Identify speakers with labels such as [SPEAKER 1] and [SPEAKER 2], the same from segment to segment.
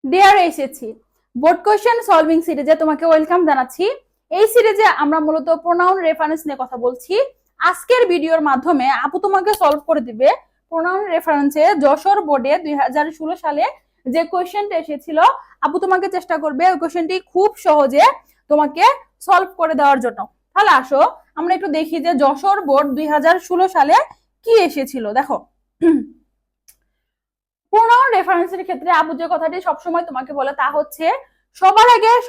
[SPEAKER 1] Deer এসেছি board question solving সিরিজে তোমাকে ওয়েলকাম জানাচ্ছি। এই সিরিজে আমরা মূলত প্রোনাউন রেফারেন্স নিয়ে কথা বলছি। আজকের ভিডিওর মাধ্যমে আপু তোমাকে সলভ করে দিবে প্রোনাউন রেফারেন্সে যশোর বোর্ডে 2016 সালে যে কোয়েশ্চেনটা এসেছিল। আপু তোমাকে চেষ্টা করবে ওই কোয়েশ্চেনটি খুব সহজে তোমাকে সলভ করে দেওয়ার জন্য। তাহলে আসো আমরা একটু দেখি যে যশোর বোর্ড 2016 সালে কি এসেছিল। দেখো, প্রোনাউন রেফারেন্সের ক্ষেত্রে আপু যে কথাটি সবসময় তোমাকে বলে তা হচ্ছে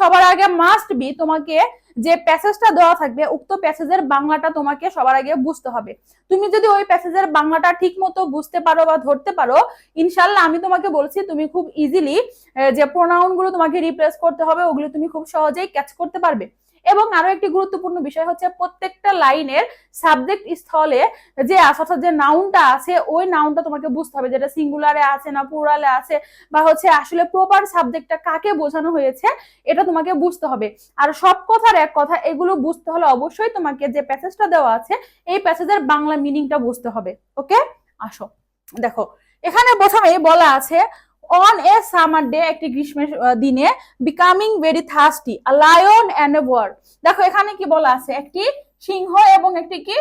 [SPEAKER 1] সবার আগে মাস্ট বি তোমাকে যে প্যাসেজটা দেওয়া থাকবে উক্ত প্যাসেজের বাংলাটা তোমাকে সবার আগে বুঝতে হবে। তুমি যদি ওই প্যাসেজের বাংলাটা ঠিক মতো বুঝতে পারো বা ধরতে পারো, ইনশাল্লাহ আমি তোমাকে বলছি তুমি খুব ইজিলি যে প্রোনাউন গুলো তোমাকে রিপ্লেস করতে হবে ওগুলো তুমি খুব সহজেই ক্যাচ করতে পারবে। এবং আরো একটি গুরুত্বপূর্ণ বিষয় হচ্ছে প্রত্যেকটা লাইনের সাবজেক্ট স্থলে যে অর্থাৎ যে নাউনটা আছে ওই নাউনটা তোমাকে বুঝতে হবে, যেটা সিঙ্গুলারে আছে না প্লুরালে আছে বা হচ্ছে আসলে প্রপার সাবজেক্টটা কাকে বোঝানো হয়েছে এটা তোমাকে বুঝতে হবে। আর সব কথার এক কথা, এগুলো বুঝতে হলে অবশ্যই তোমাকে যে প্যাসেজটা দেওয়া আছে এই প্যাসেজের বাংলা মিনিংটা বুঝতে হবে। ওকে, আসো দেখো এখানে প্রথমেই বলা আছে অন এ সামার ডে, একটি গ্রীষ্মের দিনে, becoming very thirsty, a lion and a boar. দেখো এখানে কি বলা আছে, একটি সিংহ এবং একটি কি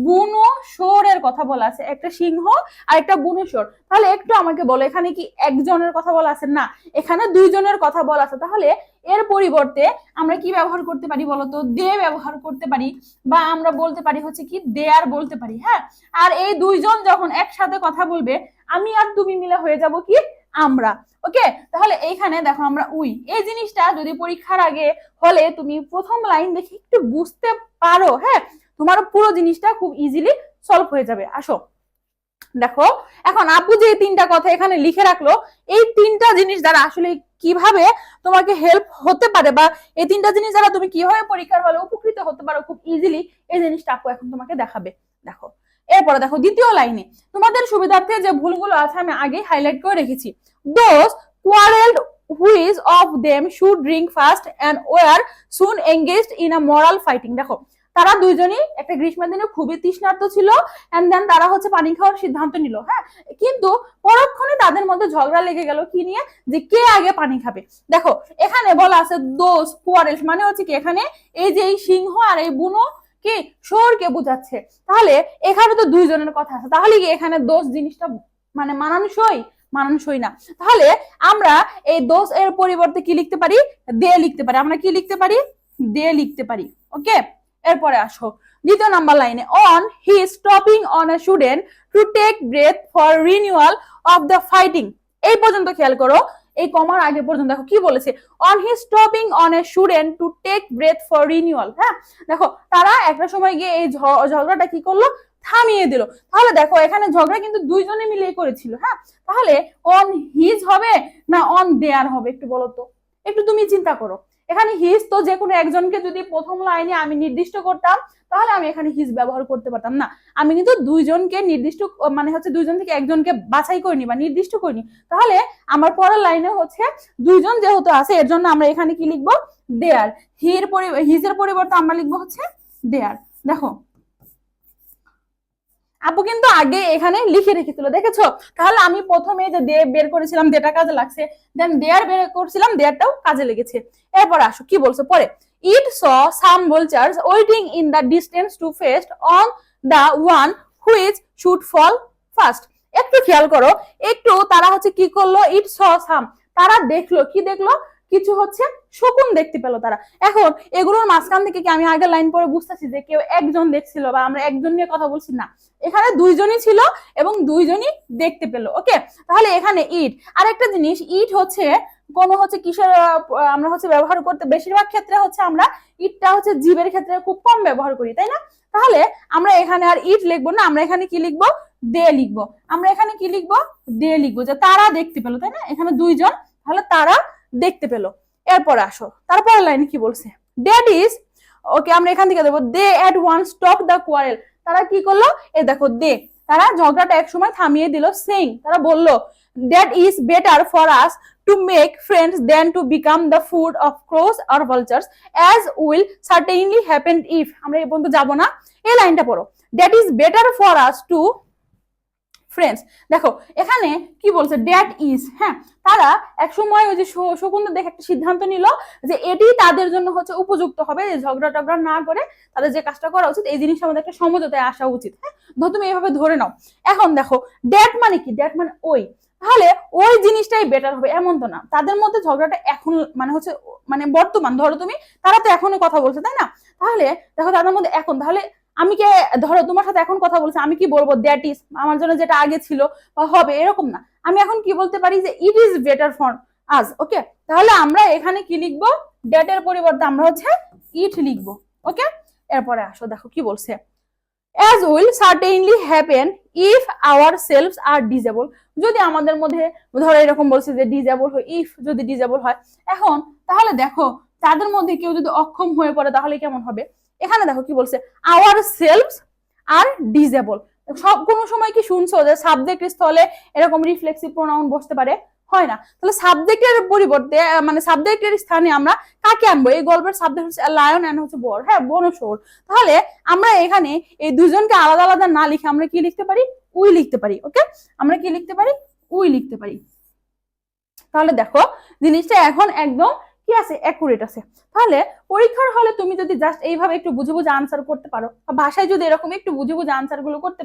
[SPEAKER 1] বুনো শুয়োরের কথা বলা আছে, একটা সিংহ আর একটা বুনো শুয়োর। তাহলে একটু আমাকে বলো এখানে কি একজনের কথা বলা আছে? না, এখানে দুইজনের কথা বলা আছে। তাহলে এর পরিবর্তে আমরা কি ব্যবহার করতে পারি বলতো? দে ব্যবহার করতে পারি, বা আমরা বলতে পারি হচ্ছে কি দেয়ার বলতে পারি। হ্যাঁ, আর এই দুইজন যখন একসাথে কথা বলবে আমি আর তুমি মিলে হয়ে যাব কি আমরা। ওকে, তাহলে এইখানে দেখো আমরা উই, এই জিনিসটা যদি পরীক্ষার আগে হলে তুমি প্রথম লাইন দেখে একটু বুঝতে পারো, হ্যাঁ, তোমার পুরো জিনিসটা খুব ইজিলি সলভ হয়ে যাবে। আসো দেখো এখন আপু যে তিনটা কথা এখানে লিখে রাখলো, এই তিনটা জিনিস দ্বারা আসলে কিভাবে তোমাকে হেল্প হতে পারে বা এই তিনটা জিনিস দ্বারা তুমি কিভাবে পরীক্ষার হলে উপকৃত হতে পারো খুব ইজিলি, এই জিনিসটা আপু এখন তোমাকে দেখাবে। দেখো এরপরে দেখো দ্বিতীয় লাইনে তোমাদের সুবিধার্থে যে ভুলগুলো আছে আমি আগে হাইলাইট করে রেখেছি। Those quarreled which of them should drink first and were soon engaged in a moral fighting। দেখো তারা দুইজনই একটা গ্রীষ্মের দিনে খুবই তৃষ্ণার্ত ছিল, এন্ড দেন তারা হচ্ছে পানি খাওয়ার সিদ্ধান্ত নিল। হ্যাঁ, কিন্তু পরক্ষণে তাদের মধ্যে ঝগড়া লেগে গেল কি নিয়ে, যে কে আগে পানি খাবে। দেখো এখানে বলা আছে দোজ কোয়ারেলস, মানে হচ্ছে কি এখানে এই যে এই সিংহ আর এই বুনো কি শুয়োরকে বোঝাচ্ছে। তাহলে এখানে তো দুইজনের কথা আছে, তাহলে কি এখানে দোষ জিনিসটা মানে মানানসই না। তাহলে আমরা এই দোষ এর পরিবর্তে কি লিখতে পারি? দে লিখতে পারি। আমরা কি লিখতে পারি? দে লিখতে পারি। ওকে, এরপরে আসো দ্বিতীয় নাম্বার লাইনে, on he stopping on a student to take breath for renewal of the fighting. এই পর্যন্ত খেয়াল করো, এই কমার আগে পর্যন্ত দেখো কি বলেছে, on he stopping on a student to take breath for renewal. হ্যাঁ, দেখো তারা একটা সময় গিয়ে এই ঝগড়াটা কি করলো, থামিয়ে দিল। তাহলে দেখো এখানে ঝগড়া কিন্তু দুইজনে মিলিয়ে করেছিল। হ্যাঁ, তাহলে অন হিজ হবে না অন দেয়ার হবে একটু বলো তো, একটু তুমি চিন্তা করো। এখানে হিজ তো যে কোনো একজনকে যদি প্রথম লাইনে আমি নির্দিষ্ট করতাম তাহলে আমি এখানে হিজ ব্যবহার করতে পারতাম না। আমি কিন্তু দুইজনকে নির্দিষ্ট মানে হচ্ছে দুইজন থেকে একজনকে বাছাই করিনি বা নির্দিষ্ট করিনি। তাহলে আমার পরের লাইনে হচ্ছে দুইজন যেহেতু আছে এর জন্য আমরা এখানে কি লিখবো? দেয়ার। হিজের পরিবর্তে আমরা লিখবো হচ্ছে দেয়ার। দেখো আপু কিন্তু আগে এখানে লিখে রেখেছিল, দেখেছো? তাহলে আমি প্রথমে যে দে বের করেছিলাম দেটা কাজে লাগছে, দেন দেয়ার বের করেছিলাম দেয়ারটাও কাজে লেগেছে। এরপর আসো কি বলছে পরে, ইট স সাম vultures waiting in the distance to feast on the one which should fall first। একটু খেয়াল করো, একটু তারা হচ্ছে কি করলো, ইট স সাম, তারা দেখলো, কি দেখলো, কিছু হচ্ছে শকুন দেখতে পেলো তারা। এখন এগুলোর মাঝখান থেকে কি আমি আগের লাইন পরে বুঝতেছি যে কেউ একজন দেখছিল বা আমরা একজন নিয়ে কথা বলছি? না, এখানে দুইজনই ছিল এবং দুইজনই দেখতে পেলো। ওকে, তাহলে এখানে ইট। আর একটা জিনিস, ইট হচ্ছে কোন হচ্ছে কিসের আমরা হচ্ছে ব্যবহার করতে, বেশিরভাগ ক্ষেত্রে হচ্ছে আমরা ইটটা হচ্ছে জীবের ক্ষেত্রে খুব কম ব্যবহার করি, তাই না? তাহলে আমরা এখানে আর ইট লিখবো না, আমরা এখানে কি লিখবো? দে লিখবো। আমরা এখানে কি লিখবো? দে লিখবো, যে তারা দেখতে পেলো, তাই না? এখানে দুইজন, তাহলে তারা দেখতে পেলো। এরপর আসো তারপর লাইনে কি বলছে, দ্যাট ইজ, ওকে আমরা এখান থেকে দেবো they at once stop the quarrel. তারা কি করলো, এই দেখো দে, তারা ঝগড়াটা এক সময় থামিয়ে দিল। সেইং, তারা বললো that is better for us to make friends then to become the food of crows আর vultures as will certainly happen if. আমরা এই পর্যন্ত যাবো না, এই লাইনটা পড়ো, that is better for us to friends দেখো এখানে কি বলছে, ড্যাট ইজ, হ্যাঁ তারা এক সময় ওই যে শকুন্তলা দেখে একটা সিদ্ধান্ত নিল যে এটি তাদের জন্য হচ্ছে উপযুক্ত হবে, ঝগড়া টগড়া না করে তাদের যে কাজটা করা উচিত এই জিনিসটা আমাদের একটা সমঝোতায় আসা উচিত। হ্যাঁ তুমি এইভাবে ধরে নাও। এখন দেখো ড্যাট মানে কি, ড্যাট মানে ওই, তাহলে ওই জিনিসটাই বেটার হবে এমন তো না, তাদের মধ্যে ঝগড়াটা এখন মানে হচ্ছে মানে বর্তমান, ধরো তুমি তারা তো এখনো কথা বলছে তাই না, তাহলে দেখো তাদের মধ্যে এখন, তাহলে আমি কে ধরো তোমার সাথে এখন কথা বলছি, আমি কি বলবো দ্যাট ইজ, আমার জন্য যেটা আগে ছিল বা হবে এরকম না, আমি এখন কি বলতে পারি যে it is better for us. Okay, তাহলে আমরা এখানে কি লিখবো, দ্যাট এর পরিবর্তে আমরা হচ্ছে ইট লিখবো। ওকে, এরপরে আসো দেখো কি বলছে, as will certainly happen if ourselves are disable, যদি আমাদের মধ্যে ধরো এরকম বলছে যে ডিজেবল হয়, ইফ যদি ডিজেবল হয়, এখন তাহলে দেখো তাদের মধ্যে কেউ যদি অক্ষম হয়ে পড়ে তাহলে কেমন হবে, এখানে দেখো কি বলছে আওয়ার সেলফস আর ডিজেবল। সব কোনো সময় কি শুনছো যে সাবজেক্ট স্থলে এরকম রিফ্লেক্সিভ প্রোনাউন বসতে পারে, হয় না, তাহলে সাবজেক্টের পরিবর্তে মানে সাবজেক্টের স্থানে আমরা কাকে আনবো, এই গল্পের সাবজেক্ট হচ্ছে লায়ন এন্ড হচ্ছে বর, হ্যাঁ বনশোর, তাহলে আমরা এখানে এই দুজনকে আলাদা আলাদা না লিখে আমরা কি লিখতে পারি, উই লিখতে পারি। ওকে, আমরা কি লিখতে পারি, উই লিখতে পারি। তাহলে দেখো জিনিসটা এখন একদম কি আছে, অ্যাকুরেট আছে। তাহলে পরীক্ষার হলে তুমি যদি জাস্ট এইভাবে একটু বুঝে বুঝে আনসার করতে পারো, ভাষায় যদি এরকম একটু বুঝে বুঝে আনসার গুলো করতে,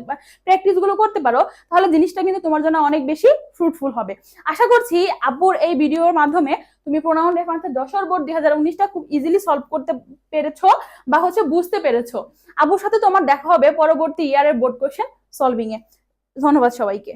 [SPEAKER 1] প্র্যাকটিস গুলো করতে পারো, তাহলে জিনিসটা কিন্তু তোমার জন্য অনেক বেশি ফ্রুটফুল হবে। আশা করছি আব্বুর এই ভিডিওর মাধ্যমে তুমি প্রোনাউন রেফারেন্সের যশোর বোর্ড 2019টা খুব ইজিলি সলভ করতে পেরেছো বা হচ্ছে বুঝতে পেরেছো। আব্বুর সাথে তোমার দেখা হবে পরবর্তী ইয়ারের বোর্ড কোশ্চেন সলভিং এ। ধন্যবাদ সবাইকে।